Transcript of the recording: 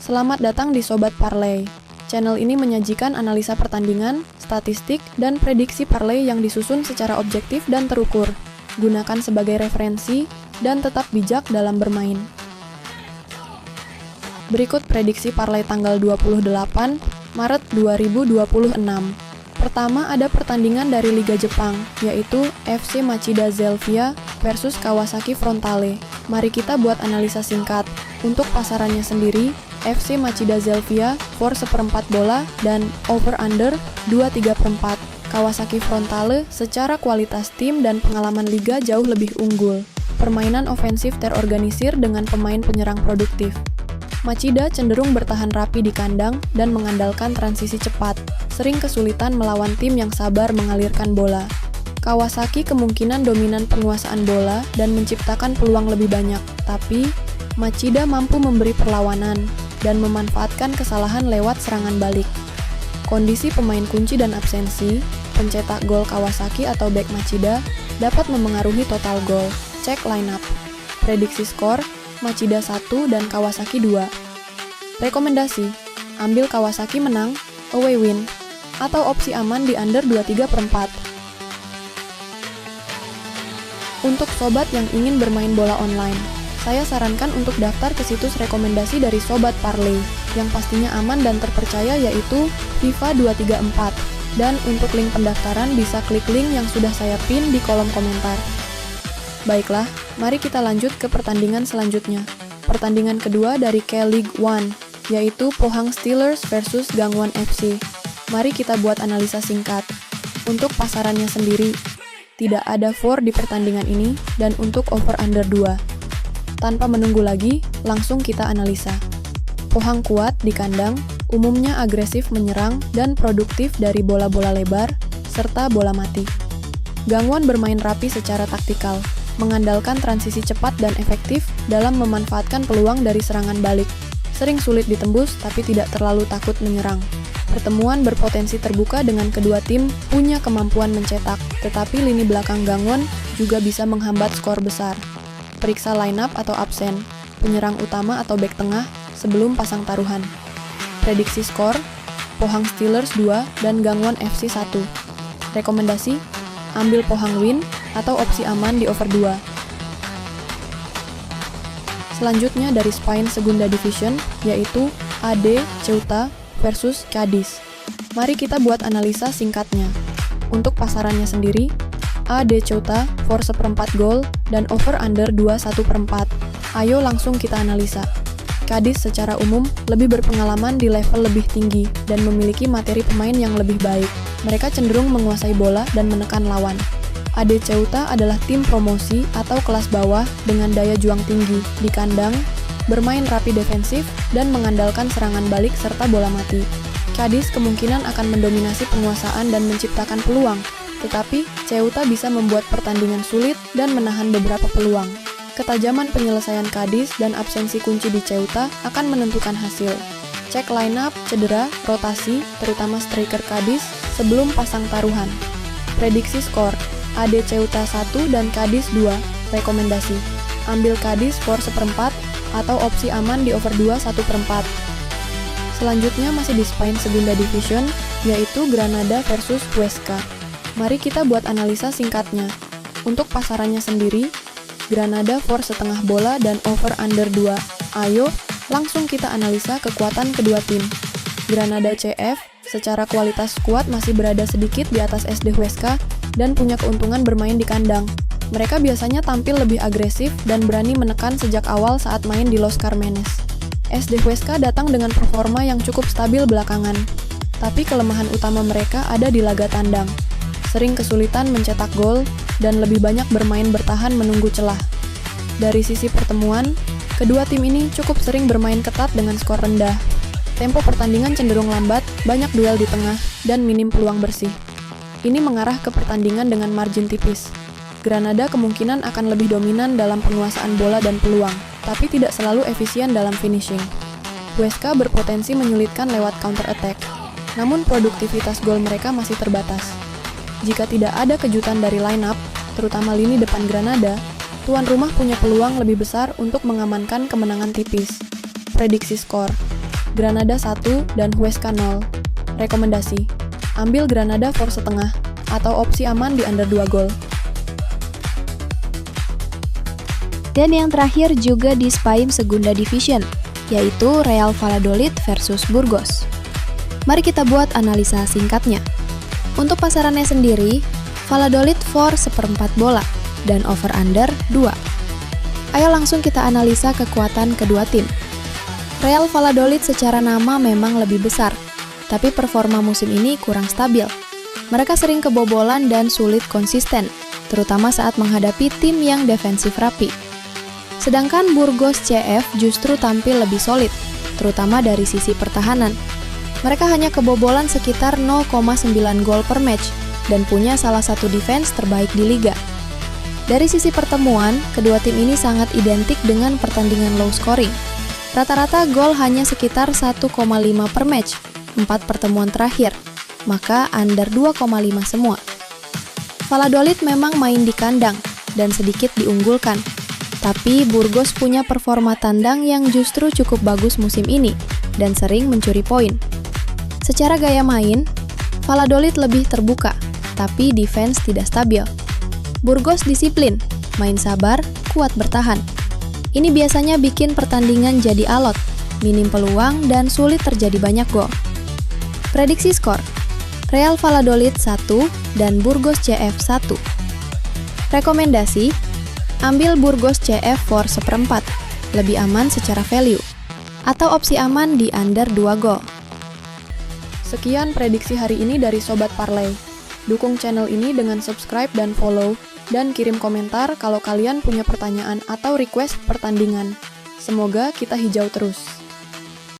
Selamat datang di Sobat Parlay. Channel ini menyajikan analisa pertandingan, statistik, dan prediksi parlay yang disusun secara objektif dan terukur. Gunakan sebagai referensi dan tetap bijak dalam bermain. Berikut prediksi parlay tanggal 28 Maret 2026. Pertama ada pertandingan dari Liga Jepang, yaitu FC Machida Zelvia versus Kawasaki Frontale. Mari kita buat analisa singkat. Untuk pasarannya sendiri, FC Machida Zelvia for 1/4 bola dan over-under 2/3/4. Kawasaki Frontale secara kualitas tim dan pengalaman liga jauh lebih unggul. Permainan ofensif terorganisir dengan pemain penyerang produktif. Machida cenderung bertahan rapi di kandang dan mengandalkan transisi cepat, sering kesulitan melawan tim yang sabar mengalirkan bola. Kawasaki kemungkinan dominan penguasaan bola dan menciptakan peluang lebih banyak, tapi Machida mampu memberi perlawanan dan memanfaatkan kesalahan lewat serangan balik. Kondisi pemain kunci dan absensi, pencetak gol Kawasaki atau bek Machida dapat memengaruhi total gol. Cek lineup. Prediksi skor, Machida 1 dan Kawasaki 2. Rekomendasi, ambil Kawasaki menang, away win, atau opsi aman di under 2/3/4. Untuk sobat yang ingin bermain bola online, saya sarankan untuk daftar ke situs rekomendasi dari Sobat Parlay, yang pastinya aman dan terpercaya yaitu FIFA 234. Dan untuk link pendaftaran bisa klik link yang sudah saya pin di kolom komentar. Baiklah, mari kita lanjut ke pertandingan selanjutnya. Pertandingan kedua dari K-League One, yaitu Pohang Steelers versus Gangwon FC. Mari kita buat analisa singkat. Untuk pasarannya sendiri, tidak ada for di pertandingan ini, dan untuk over-under 2. Tanpa menunggu lagi, langsung kita analisa. Pohang kuat di kandang, umumnya agresif menyerang dan produktif dari bola-bola lebar, serta bola mati. Gangwon bermain rapi secara taktikal, mengandalkan transisi cepat dan efektif dalam memanfaatkan peluang dari serangan balik. Sering sulit ditembus tapi tidak terlalu takut menyerang. Pertemuan berpotensi terbuka dengan kedua tim punya kemampuan mencetak, tetapi lini belakang Gangwon juga bisa menghambat skor besar. Periksa lineup atau absen, penyerang utama atau bek tengah sebelum pasang taruhan. Prediksi skor, Pohang Steelers 2 dan Gangwon FC 1. Rekomendasi, ambil Pohang win atau opsi aman di over 2. Selanjutnya dari Spain Segunda Division, yaitu AD Ceuta versus Cadiz. Mari kita buat analisa singkatnya. Untuk pasarannya sendiri, AD Ceuta for 1/4 gol dan over-under 2/1/4. Ayo langsung kita analisa. Cadiz secara umum lebih berpengalaman di level lebih tinggi dan memiliki materi pemain yang lebih baik. Mereka cenderung menguasai bola dan menekan lawan. AD Ceuta adalah tim promosi atau kelas bawah dengan daya juang tinggi di kandang, bermain rapi defensif, dan mengandalkan serangan balik serta bola mati. Cadiz kemungkinan akan mendominasi penguasaan dan menciptakan peluang, tetapi Ceuta bisa membuat pertandingan sulit dan menahan beberapa peluang. Ketajaman penyelesaian Cadiz dan absensi kunci di Ceuta akan menentukan hasil. Cek lineup, cedera, rotasi, terutama striker Cadiz sebelum pasang taruhan. Prediksi skor, AD Ceuta 1 dan Cadiz 2. Rekomendasi, ambil Cadiz for 1/4 atau opsi aman di over 2/1/4. Selanjutnya masih di Spain Segunda Division, yaitu Granada versus Huesca. Mari kita buat analisa singkatnya. Untuk pasarannya sendiri, Granada for 1/2 bola dan over-under 2. Ayo, langsung kita analisa kekuatan kedua tim. Granada CF secara kualitas skuad masih berada sedikit di atas SD Huesca dan punya keuntungan bermain di kandang. Mereka biasanya tampil lebih agresif dan berani menekan sejak awal saat main di Los Carmenes. SD Huesca datang dengan performa yang cukup stabil belakangan, tapi kelemahan utama mereka ada di laga tandang. Sering kesulitan mencetak gol, dan lebih banyak bermain bertahan menunggu celah. Dari sisi pertemuan, kedua tim ini cukup sering bermain ketat dengan skor rendah. Tempo pertandingan cenderung lambat, banyak duel di tengah, dan minim peluang bersih. Ini mengarah ke pertandingan dengan margin tipis. Granada kemungkinan akan lebih dominan dalam penguasaan bola dan peluang, tapi tidak selalu efisien dalam finishing. Huesca berpotensi menyulitkan lewat counter-attack, namun produktivitas gol mereka masih terbatas. Jika tidak ada kejutan dari lineup, terutama lini depan Granada, tuan rumah punya peluang lebih besar untuk mengamankan kemenangan tipis. Prediksi skor, Granada 1 dan Huesca 0. Rekomendasi: ambil Granada for setengah atau opsi aman di under 2 gol. Dan yang terakhir juga di Spain Segunda Division, yaitu Real Valladolid versus Burgos. Mari kita buat analisa singkatnya. Untuk pasarannya sendiri, Valladolid for 1/4 bola dan over-under 2. Ayo langsung kita analisa kekuatan kedua tim. Real Valladolid secara nama memang lebih besar, tapi performa musim ini kurang stabil. Mereka sering kebobolan dan sulit konsisten, terutama saat menghadapi tim yang defensif rapi. Sedangkan Burgos CF justru tampil lebih solid, terutama dari sisi pertahanan. Mereka hanya kebobolan sekitar 0,9 gol per match dan punya salah satu defense terbaik di liga. Dari sisi pertemuan, kedua tim ini sangat identik dengan pertandingan low scoring. Rata-rata gol hanya sekitar 1,5 per match, 4 pertemuan terakhir, maka under 2,5 semua. Valladolid memang main di kandang dan sedikit diunggulkan, tapi Burgos punya performa tandang yang justru cukup bagus musim ini dan sering mencuri poin. Secara gaya main, Valladolid lebih terbuka, tapi defense tidak stabil. Burgos disiplin, main sabar, kuat bertahan. Ini biasanya bikin pertandingan jadi alot, minim peluang, dan sulit terjadi banyak gol. Prediksi skor: Real Valladolid 1 dan Burgos CF 1. Rekomendasi: ambil Burgos CF for 1/4, lebih aman secara value, atau opsi aman di under 2 gol. Sekian prediksi hari ini dari Sobat Parlay. Dukung channel ini dengan subscribe dan follow, dan kirim komentar kalau kalian punya pertanyaan atau request pertandingan. Semoga kita hijau terus.